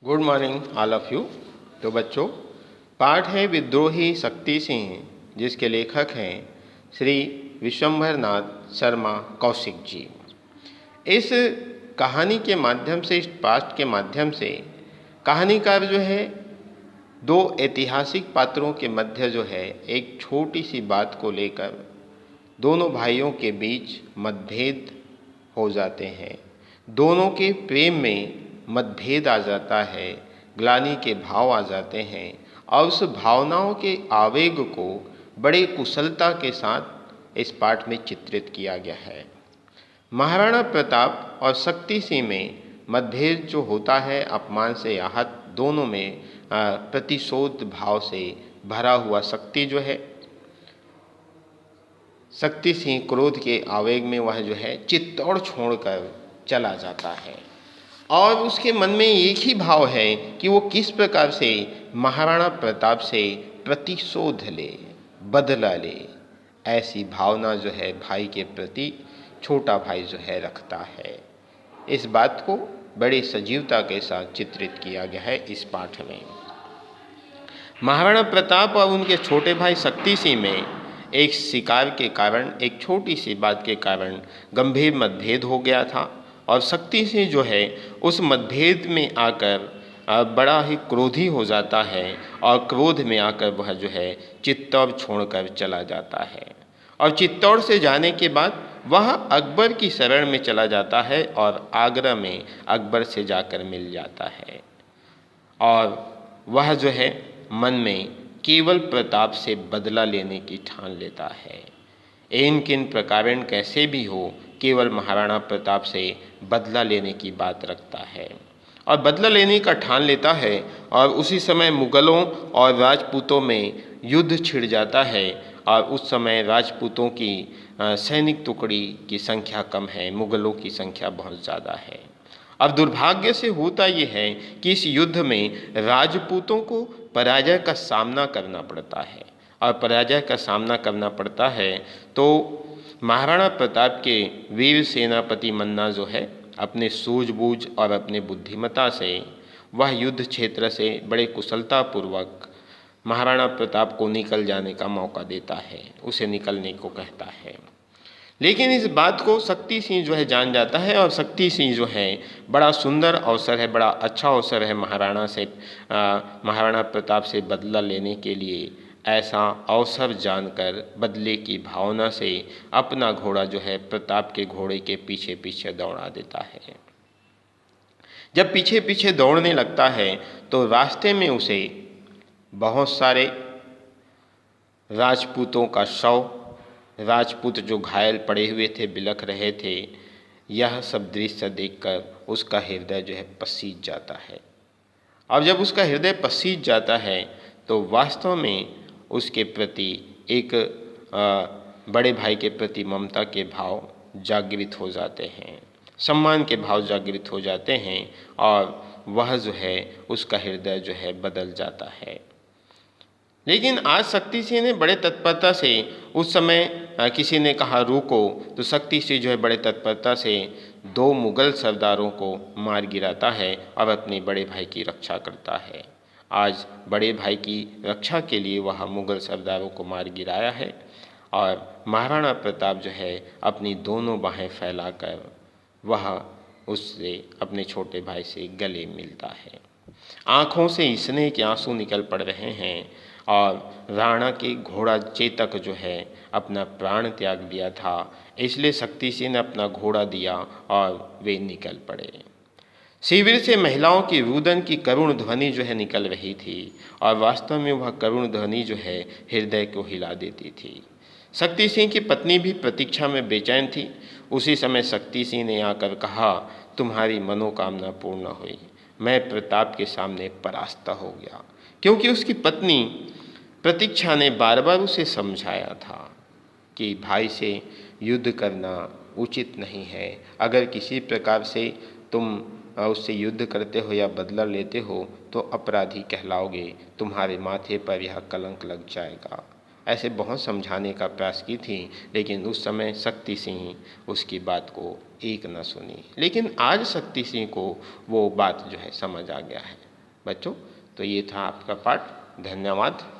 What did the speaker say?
Good morning all of you. तो बच्चों, पाठ है विद्रोही शक्ति सिंह, जिसके लेखक हैं श्री विश्वंभर नाथ शर्मा कौशिक जी। इस कहानी के माध्यम से, इस पाठ के माध्यम से कहानीकार जो है दो ऐतिहासिक पात्रों के मध्य जो है एक छोटी सी बात को लेकर दोनों भाइयों के बीच मतभेद हो जाते हैं। दोनों के प्रेम में मतभेद आ जाता है, ग्लानि के भाव आ जाते हैं और उस भावनाओं के आवेग को बड़े कुशलता के साथ इस पाठ में चित्रित किया गया है। महाराणा प्रताप और शक्ति सिंह में मतभेद जो होता है, अपमान से आहत दोनों में प्रतिशोध भाव से भरा हुआ शक्ति जो है, शक्ति सिंह क्रोध के आवेग में वह जो है चित्तौड़ छोड़कर चला जाता है और उसके मन में एक ही भाव है कि वो किस प्रकार से महाराणा प्रताप से प्रतिशोध ले, बदला ले। ऐसी भावना जो है भाई के प्रति छोटा भाई जो है रखता है। इस बात को बड़ी सजीवता के साथ चित्रित किया गया है इस पाठ में। महाराणा प्रताप और उनके छोटे भाई शक्ति सिंह में एक शिकार के कारण, एक छोटी सी बात के कारण गंभीर मतभेद हो गया था और शक्ति सिंह जो है उस मतभेद में आकर बड़ा ही क्रोधी हो जाता है और क्रोध में आकर वह जो है चित्तौड़ छोड़कर चला जाता है और चित्तौड़ से जाने के बाद वह अकबर की शरण में चला जाता है और आगरा में अकबर से जाकर मिल जाता है और वह जो है मन में केवल प्रताप से बदला लेने की ठान लेता है। इन किन प्रकारेण कैसे भी हो, केवल महाराणा प्रताप से बदला लेने की बात रखता है और बदला लेने का ठान लेता है। और उसी समय मुगलों और राजपूतों में युद्ध छिड़ जाता है और उस समय राजपूतों की सैनिक टुकड़ी की संख्या कम है, मुगलों की संख्या बहुत ज़्यादा है। अब दुर्भाग्य से होता ये है कि इस युद्ध में राजपूतों को पराजय का सामना करना पड़ता है और पराजय का सामना करना पड़ता है तो महाराणा प्रताप के वीर सेनापति मन्ना जो है अपने सूझबूझ और अपने बुद्धिमता से वह युद्ध क्षेत्र से बड़े कुशलतापूर्वक महाराणा प्रताप को निकल जाने का मौका देता है, उसे निकलने को कहता है। लेकिन इस बात को शक्ति सिंह जो है जान जाता है और शक्ति सिंह जो है बड़ा सुंदर अवसर है, बड़ा अच्छा अवसर है महाराणा प्रताप से बदला लेने के लिए। ऐसा अवसर जानकर बदले की भावना से अपना घोड़ा जो है प्रताप के घोड़े के पीछे पीछे दौड़ा देता है। जब पीछे पीछे दौड़ने लगता है तो रास्ते में उसे बहुत सारे राजपूतों का शव, राजपूत जो घायल पड़े हुए थे, बिलख रहे थे, यह सब दृश्य देखकर उसका हृदय जो है पसीज जाता है। अब जब उसका हृदय पसीज जाता है तो वास्तव में उसके प्रति एक बड़े भाई के प्रति ममता के भाव जागृत हो जाते हैं, सम्मान के भाव जागृत हो जाते हैं और वह जो है उसका हृदय जो है बदल जाता है। लेकिन आज शक्ति सिंह ने बड़े तत्परता से, उस समय किसी ने कहा रुको तो शक्ति सिंह जो है बड़े तत्परता से दो मुगल सरदारों को मार गिराता है और अपने बड़े भाई की रक्षा करता है। आज बड़े भाई की रक्षा के लिए वह मुगल सरदारों को मार गिराया है और महाराणा प्रताप जो है अपनी दोनों बाहें फैलाकर वह उससे, अपने छोटे भाई से गले मिलता है। आँखों से स्नेह के आंसू निकल पड़ रहे हैं और राणा के घोड़ा चेतक जो है अपना प्राण त्याग दिया था, इसलिए शक्ति सिंह ने अपना घोड़ा दिया और वे निकल पड़े। शिविर से महिलाओं की रुदन की करुण ध्वनि जो है निकल रही थी और वास्तव में वह करुण ध्वनि जो है हृदय को हिला देती थी। शक्ति सिंह की पत्नी भी प्रतीक्षा में बेचैन थी। उसी समय शक्ति सिंह ने आकर कहा, तुम्हारी मनोकामना पूर्ण हुई। मैं प्रताप के सामने परास्त हो गया, क्योंकि उसकी पत्नी प्रतीक्षा ने बार बार उसे समझाया था कि भाई से युद्ध करना उचित नहीं है। अगर किसी प्रकार से तुम उससे युद्ध करते हो या बदला लेते हो तो अपराधी कहलाओगे, तुम्हारे माथे पर यह कलंक लग जाएगा। ऐसे बहुत समझाने का प्रयास की थी, लेकिन उस समय शक्ति सिंह उसकी बात को एक न सुनी। लेकिन आज शक्ति सिंह को वो बात जो है समझ आ गया है। बच्चों। तो ये था आपका पाठ। धन्यवाद।